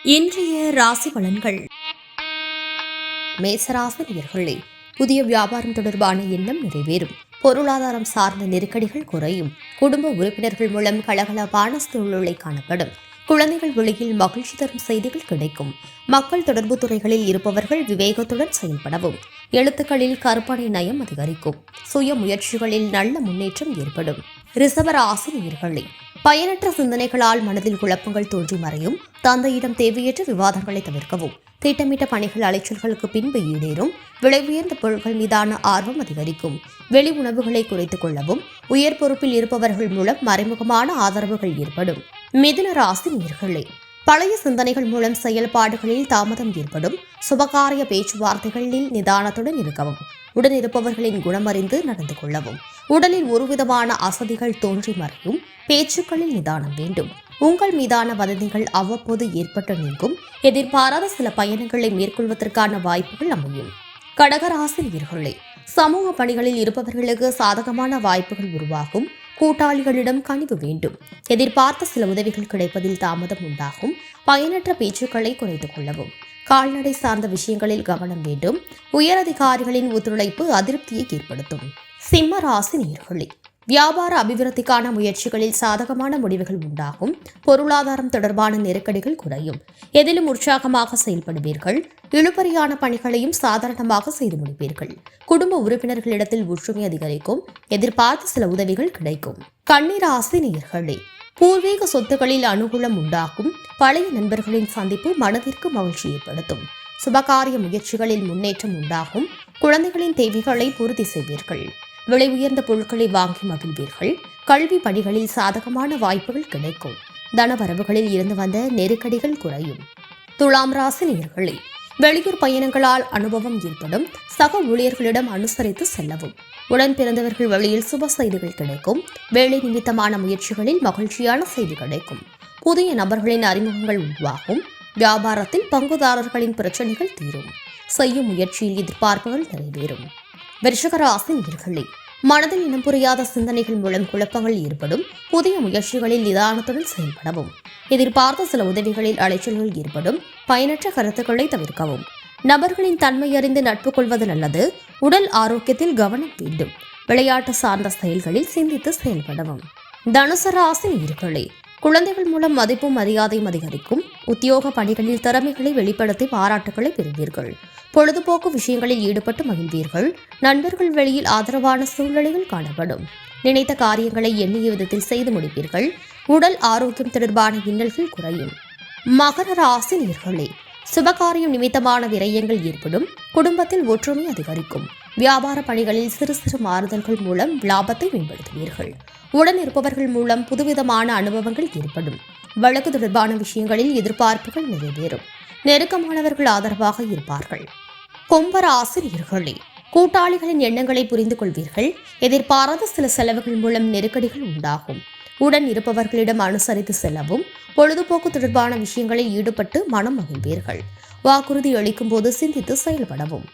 இன்றைய ராசி பலன்கள். மேசராசினியர்களே, புதிய வியாபாரம் தொடர்பான எண்ணம் நிறைவேறும். பொருளாதாரம் சார்ந்த நெருக்கடிகள் குறையும். குடும்ப உறுப்பினர்கள் மூலம் கலகலப்பான சூழ்நிலை காணப்படும். குழந்தைகள் வெளியில் மகிழ்ச்சி தரும் செய்திகள் கிடைக்கும். மக்கள் தொடர்பு துறைகளில் இருப்பவர்கள் விவேகத்துடன் செயல்படவும். எழுத்துக்களில் கற்பனை நயம் அதிகரிக்கும். சுய முயற்சிகளில் நல்ல முன்னேற்றம் ஏற்படும். ரிஷபராசினியர்களே, பயனற்ற சிந்தனைகளால் மனதில் குழப்பங்கள் தோன்றி மறையும். தந்தையிடம் தேவையற்ற விவாதங்களை தவிர்க்கவும். திட்டமிட்ட பணிகள் அலைச்சல்களுக்கு பின்பு ஈடேறும். விலை உயர்ந்த பொருட்கள் மீதான ஆர்வம் அதிகரிக்கும். வெளி உணவுகளை குறைத்துக் கொள்ளவும். உயர் பொறுப்பில் இருப்பவர்கள் மூலம் மறைமுகமான ஆதரவுகள் ஏற்படும். மிதுன ராசி நேயர்களே, பழைய சிந்தனைகள் மூலம் செயல்பாடுகளில் தாமதம் ஏற்படும். சுபகாரிய பேச்சுவார்த்தைகளில் நிதானத்துடன் இருக்கவும். உடனிருப்பவர்களின் குணமறிந்து நடந்து கொள்ளவும். உடலில் ஒருவிதமான அசதிகள் தோன்றி மறையும். பேச்சுக்களில் நிதானம் வேண்டும். உங்கள் மீதான வதந்திகள் அவ்வப்போது ஏற்பட்டு நீங்கும். எதிர்பாராத சில பயணங்களை மேற்கொள்வதற்கான வாய்ப்புகள் அமையும். கடகராசினியர்களே, சமூக பணிகளில் இருப்பவர்களுக்கு சாதகமான வாய்ப்புகள் உருவாகும். கூட்டாளிகளிடம் கனிவு வேண்டும். எதிர்பார்த்த சில உதவிகள் கிடைப்பதில் தாமதம் உண்டாகும். பயனற்ற பேச்சுக்களை குறைத்துக் கொள்ளவும். கால்நடை சார்ந்த விஷயங்களில் கவனம் வேண்டும். உயரதிகாரிகளின் ஒத்துழைப்பு அதிருப்தியை ஏற்படுத்தும். சிம்ம ராசி நேயர்களே, வியாபார அபிவிருத்திக்கான முயற்சிகளில் சாதகமான முடிவுகள் உண்டாகும். பொருளாதாரம் தொடர்பான நெருக்கடிகள் குறையும். எதிலும் உற்சாகமாக செயல்படுவீர்கள். இழுபறியான பணிகளையும் சாதாரணமாக செய்து முடிப்பீர்கள். குடும்ப உறுப்பினர்களிடத்தில் ஒற்றுமை அதிகரிக்கும். எதிர்பார்த்த சில உதவிகள் கிடைக்கும். கன்னிராசி நேயர்களே, பூர்வீக சொத்துக்களில் அனுகூலம் உண்டாகும். பழைய நண்பர்களின் சந்திப்பு மனதிற்கு மகிழ்ச்சி ஏற்படுத்தும். சுபகாரிய முயற்சிகளில் முன்னேற்றம் உண்டாகும். குழந்தைகளின் தேவைகளை பூர்த்தி செய்வீர்கள். விலை உயர்ந்த பொருட்களை வாங்கி மகிழ்வீர்கள். கல்வி பணிகளில் சாதகமான வாய்ப்புகள் கிடைக்கும். தனவரவுகளில் இருந்து வந்த நெருக்கடிகள் குறையும். துலாம் ராசி நேயர்களே, வெளியூர் பயணங்களால் அனுபவம் ஏற்படும். சக ஊழியர்களிடம் அனுசரித்து செல்லவும். உடன் பிறந்தவர்கள் வழியில் சுப செய்திகள் கிடைக்கும். வேலை நிமித்தமான முயற்சிகளில் மகிழ்ச்சியான செய்தி கிடைக்கும். புதிய நபர்களின் அறிமுகங்கள் உருவாகும். வியாபாரத்தில் பங்குதாரர்களின் பிரச்சனைகள் தீரும். செய்யும் முயற்சியில் எதிர்பார்ப்புகள் நிறைவேறும். விருச்சிக ராசி நேயர்களே, மனதில் இனம் புரியாத சிந்தனைகள் மூலம் குழப்பங்கள் ஏற்படும். புதிய முயற்சிகளில் நிதானத்துடன் செயல்படவும். எதிர்பார்த்த சில உதவிகளில் அலைச்சல்கள் ஏற்படும். பயனற்ற கருத்துக்களை தவிர்க்கவும். நபர்களின் தன்மை அறிந்து நட்பு கொள்வது நல்லது. உடல் ஆரோக்கியத்தில் கவனம் வேண்டும். விளையாட்டு சார்ந்த செயல்களில் சிந்தித்து செயல்படவும். தனுசு ராசி நேயர்களே, குழந்தைகள் மூலம் மதிப்பும் மரியாதையும் அதிகரிக்கும். உத்தியோக பணிகளில் திறமைகளை வெளிப்படுத்தி பாராட்டுகளை பெறுவீர்கள். பொழுதுபோக்கு விஷயங்களில் ஈடுபட்டு மகிழ்வீர்கள். நண்பர்கள் வெளியில் ஆதரவான சூழ்நிலைகள் காணப்படும். நினைத்த காரியங்களை எண்ணிய விதத்தில் செய்து முடிப்பீர்கள். உடல் ஆரோக்கியம் தொடர்பான இன்னல்கள் குறையும். மகர ராசி நேயர்களே, சுபகாரியம் நிமித்தமான விரயங்கள் ஏற்படும். குடும்பத்தில் ஒற்றுமை அதிகரிக்கும். வியாபார பணிகளில் சிறு சிறு மாறுதல்கள் மூலம் லாபத்தை மேம்படுத்துவீர்கள். உடன் இருப்பவர்கள் மூலம் புதுவிதமான அனுபவங்கள் ஏற்படும். வழக்கு தொடர்பான விஷயங்களில் எதிர்பார்ப்புகள் நிறைவேறும். நெருக்கமானவர்கள் ஆதரவாக இருப்பார்கள். கும்பராசி நேயர்களே, கூட்டாளிகளின் எண்ணங்களை புரிந்து கொள்வீர்கள். எதிர்பாராத சில செலவுகள் மூலம் நெருக்கடிகள் உண்டாகும். உடன் இருப்பவர்களிடம் அனுசரித்து செல்லவும். பொழுதுபோக்கு தொடர்பான விஷயங்களில் ஈடுபட்டு மனம் மகிழ்வீர்கள். வாக்குறுதி அளிக்கும் போது சிந்தித்து செயல்படவும்.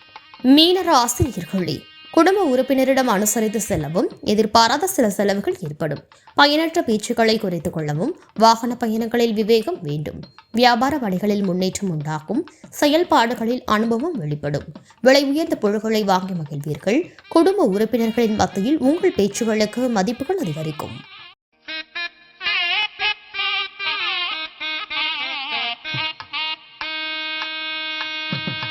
மீன ராசி நேயர்களே, குடும்ப உறுப்பினரிடம் அனுசரித்து செல்லவும். எதிர்பாராத சில செலவுகள் ஏற்படும். பயனற்ற பேச்சுக்களை குறைத்துக் கொள்ளவும். வாகன பயணங்களில் விவேகம் வேண்டும். வியாபார வழிகளில் முன்னேற்றம் உண்டாகும். செயல்பாடுகளில் அனுபவம் வெளிப்படும். விலை உயர்ந்த பொருட்களை வாங்கி மகிழ்வீர்கள். குடும்ப உறுப்பினர்களின் மத்தியில் உங்கள் பேச்சுகளுக்கு மதிப்புகள் அதிகரிக்கும்.